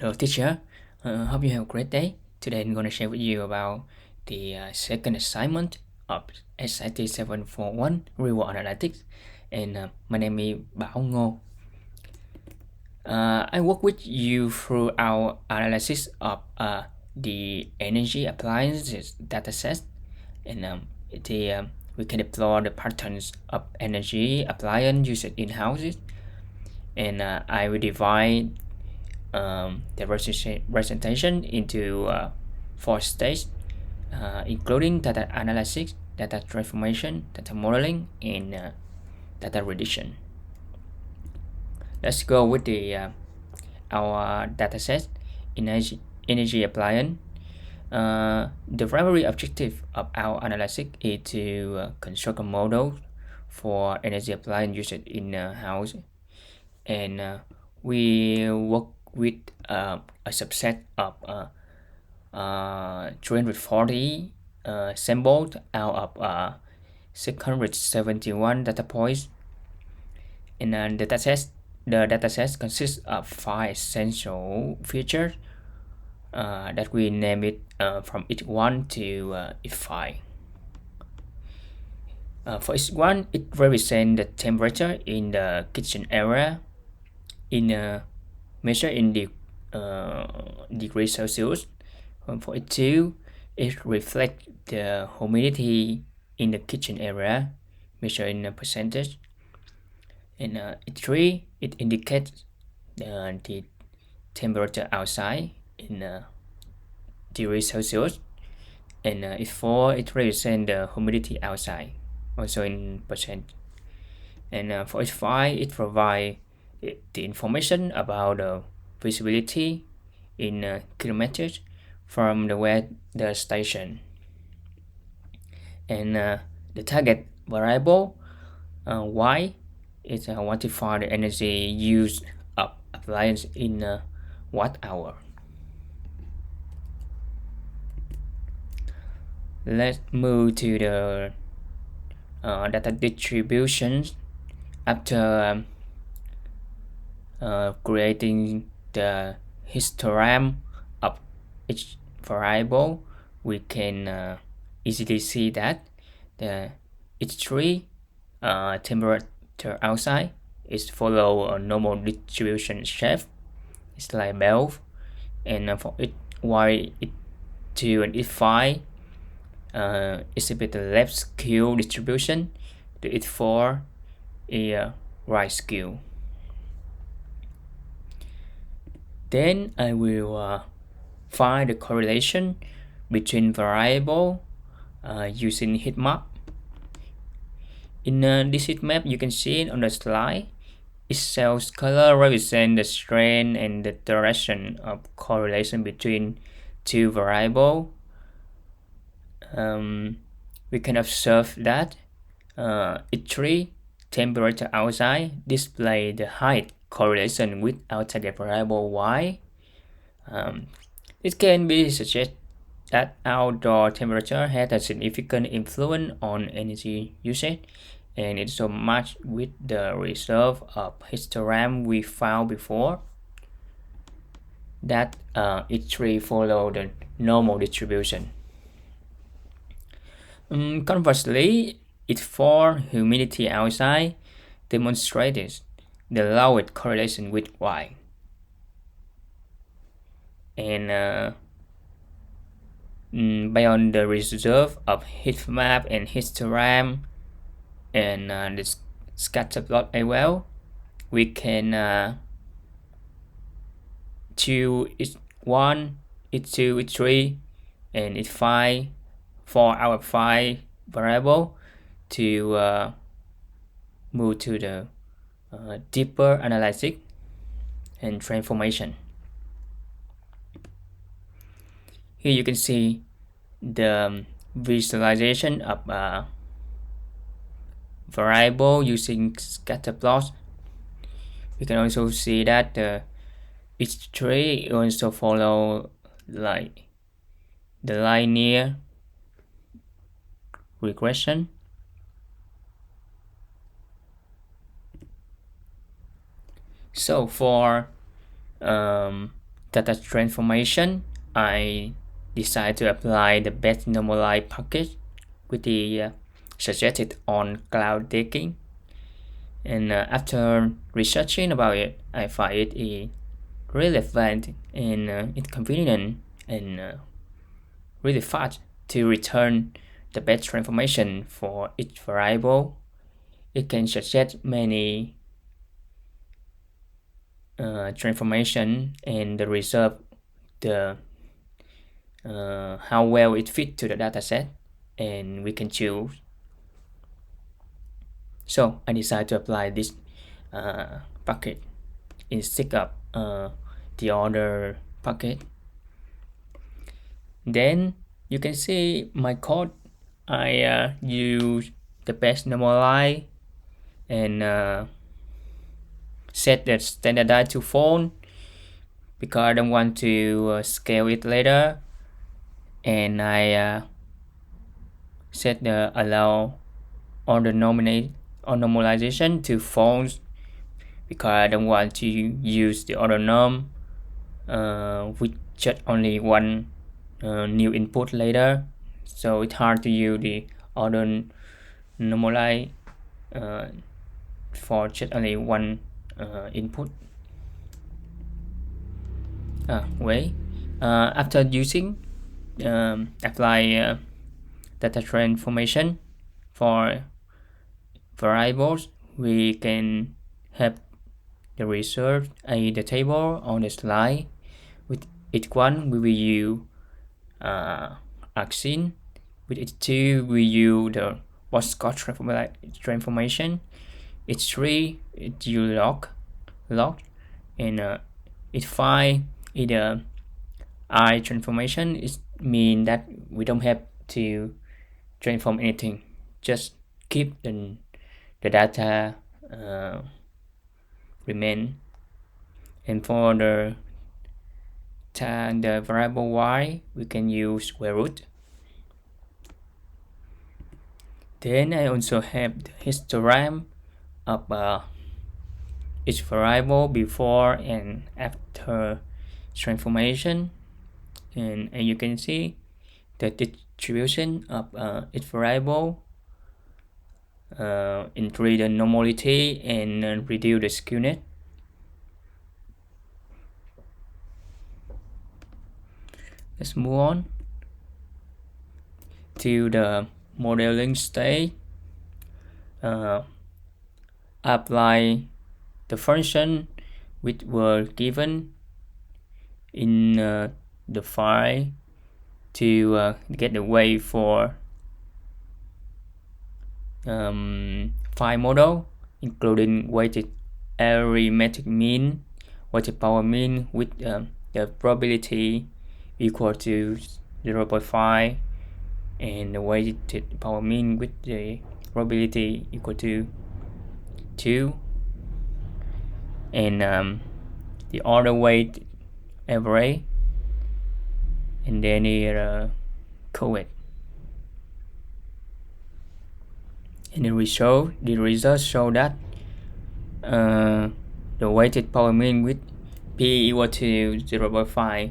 Hello teacher, hope you have a great day. Today I'm going to share with you about the second assignment of SIT718 Reward Analytics, and my name is Bảo Ngô. I work with you through our analysis of the energy appliances dataset, and we can deploy the patterns of energy appliance used in houses, and I will divide the presentation into 4 stages, including data analysis, data transformation, data modeling, and data reduction. Let's go with our dataset energy appliance. The primary objective of our analysis is to construct a model for energy appliance used in a house, and we work with a subset of 340 samples out of 671 data points, and the dataset consists of 5 essential features that we name it from each 1 to each 5. For each 1, it represents the temperature in the kitchen area measured in the degrees Celsius. For each 2, it reflects the humidity in the kitchen area measured in a percentage. And each 3, it indicates the temperature outside in degrees Celsius. And each 4, it represents the humidity outside, also in percent. And for each 5, it provides the information about the visibility in kilometers from the weather station. And the target variable y is quantify the energy used of appliance in watt hour. Let's move to the data distribution. After creating the histogram of each variable, we can easily see that each 3 temperature outside is follow a normal distribution shape. It's like bell, and for each y, each 2, and each 5, exhibit the left skew distribution. The each 4 is right skew. Then I will find the correlation between variable using heat map. In this heat map, you can see it on the slide. Each cell's color represents the strength and the direction of correlation between 2 variables. We can observe that each 3 temperature outside display the height correlation with our target variable y. It can be suggested that outdoor temperature has a significant influence on energy usage, and it so much with the result of histogram we found before, that each 3 follow the normal distribution. Conversely, each 4 humidity outside demonstrates the lowest correlation with y. And based on the result of heat map and histogram and the scatter plot as well, we can choose each 1, each 2, each 3, and each 5 for our 5 variable to move to the deeper analysis and transformation. Here you can see the visualization of variable using scatter plots. We can also see that each 3 also follow like the linear regression. So for data transformation, I decide to apply the best normalized package with the suggested on cloud Deakin. And after researching about it, I find it really fun and it's convenient and really fast to return the best transformation for each variable. It can suggest many transformation and the result, the how well it fits to the dataset, and we can choose. So I decided to apply this bucket instead of the other bucket. Then you can see my code. I use the best normalize and set the standardized to phone because I don't want to scale it later, and I set the allow on the nominate or normalization to phones because I don't want to use the other norm with just only one new input later, so it's hard to use the other normalize for just only one input. After using apply data transformation for variables, we can have the result the table on the slide. With each one we will use action. With each two we use the what's called transformation. Each three it use log, and each five either I transformation. It mean that we don't have to transform anything, just keep the data remain. And for the variable y, we can use square root. Then I also have the histogram of each variable before and after transformation, and you can see the distribution of each variable, increase the normality and reduce the skewness. Let's move on to the modeling stage. Apply the function which were given in the file to get the way for file model, including weighted arithmetic mean, weighted power mean with the probability equal to 0.5, and the weighted power mean with the probability equal to 2, and the order weight average, and then the co-weight. And the results show that the weighted power mean with p equal to 0.5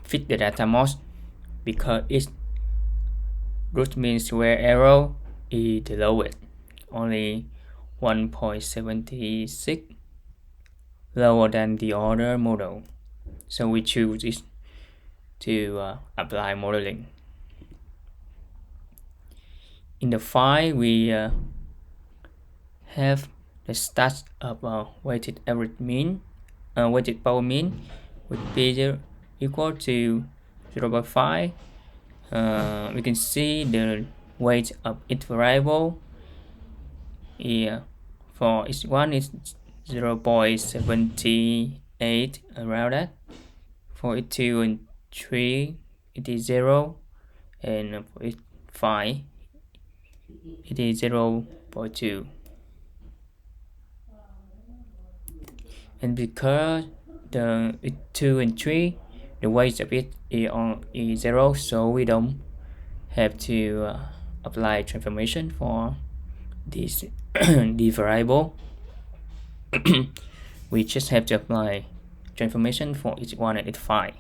fit the data most, because its root mean square error is the lowest, only 1.76, lower than the other model. So we choose it to apply modeling. In the file, we have the stats of weighted average mean, weighted power mean with p equal to 0.5. We can see the weight of each variable. For each one is 0.78, around that. For each 2 and 3 it is 0, and for each 5 it is 0.2. And because the 2 and 3 the weight of it is 0, so we don't have to apply transformation for this the variable. We just have to apply transformation for H1 and H5.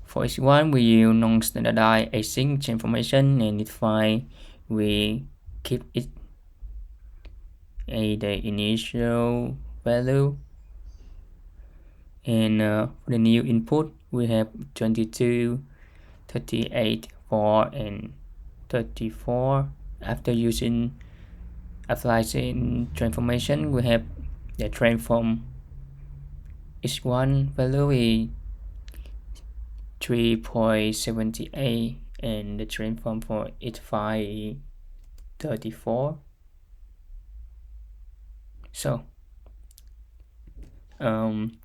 For H1, we use non-standardized async transformation, and H5 we keep it at the initial value. And for the new input, we have 22, 38, 4, and 34. After applying transformation, we have the transform H1 value is 3.78, and the transform for H5 is 34. So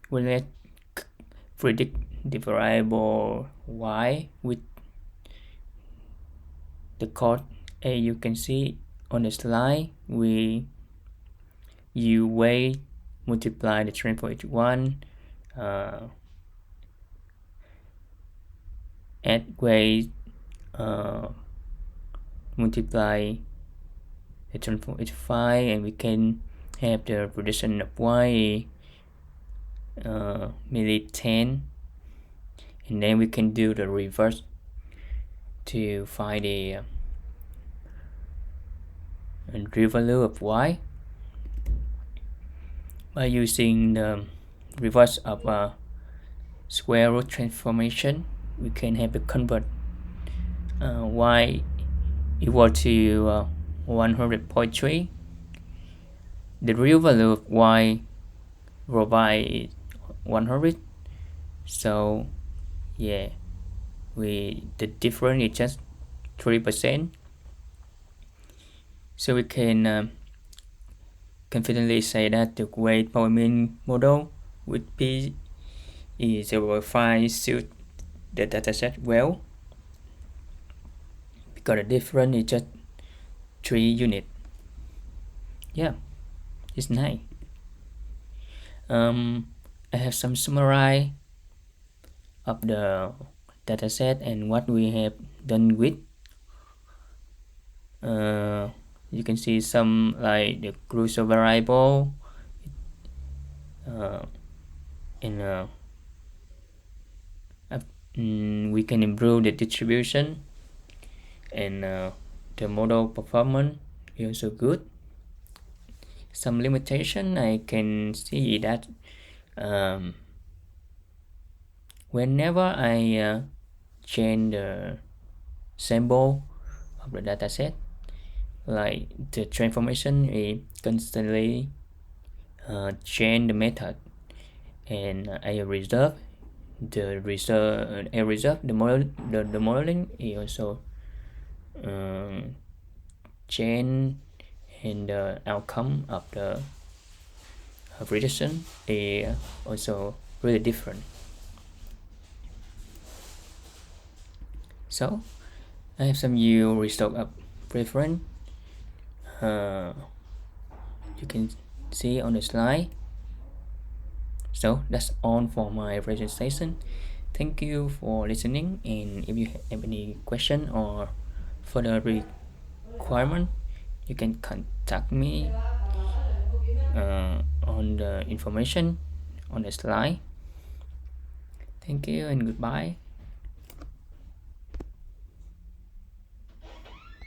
let's predict the variable y with the code. As you can see on the slide, you weight multiply the trend for H1, add weight, multiply the trend for H5, and we can have the prediction of y maybe 10, and then we can do the reverse to find the real value of y by using the reverse of square root transformation. We can have to convert y equal to 100.3. The real value of y provide 100, so yeah, the difference is just 3%. So we can confidently say that the weight power mean model with P is 0.5 suit the dataset well, because the difference is just 3 units. Yeah, it's nice. I have some summary of the dataset and what we have done with. You can see some like the crucial variable, and we can improve the distribution, and the model performance is also good. Some limitation I can see that whenever I change the sample of the dataset, like the transformation is constantly change the method, and I reserve the model. The modeling is also change, and the outcome of the prediction is also really different. So I have some new result of preference. You can see on the slide. So that's all for my presentation. Thank you for listening, and if you have any question or further requirement, you can contact me on the information on the slide. Thank you and goodbye.